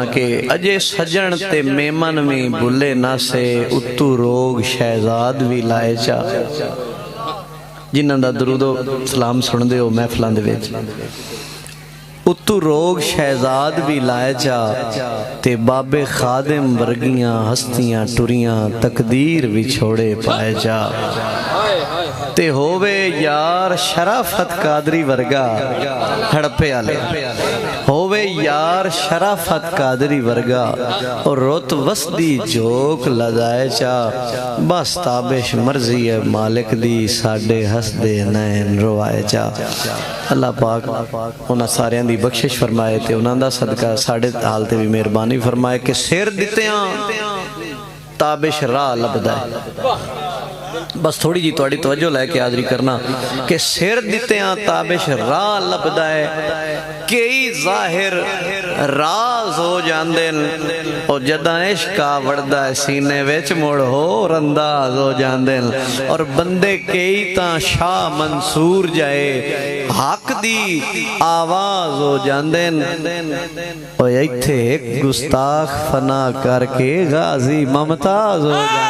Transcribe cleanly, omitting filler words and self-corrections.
کہ اجے سجن تے میمن بھی بھلے نہ سے اتو روگ شہزاد بھی لائے چا جنہاں دا درود و سلام سن دے ہو محفلان دے وچ اتو روگ شہزاد بھی لائے چا تے باب خادم ورگیاں ہستیاں ٹریاں تقدیر بھی چھوڑے پائے جا تے ہووے یار شرافت قادری ورگا ہڑپے آلے ہووے یار شرافت قادری ورگا اور روت وسدی جوک لدائے چا بس تابش مرضی ہے مالک دی ساڑے ہس دے نین روائے چا اللہ پاک انہاں سارے دی بخشش فرمائے تے انہاں دا صدقہ ساڑے حالتے بھی مہربانی فرمائے کہ سیر دیتے ہیں تابش راہ لبدائے بس تھوڑی جی توڑی توجہ لے کے حاضری کرنا کہ سیر دیتے ہیں تابش راہ لبدائے کئی ظاہر راز ہو جاندن اور جدہ عشقہ وردہ سینے ویچ موڑ ہو رنداز ہو جاندن اور بندے کئی تاں شاہ منصور جائے حق دی آواز ہو جاندن اور ایک تھے ایک گستاخ فنا کر کے غازی ممتاز ہو جاندن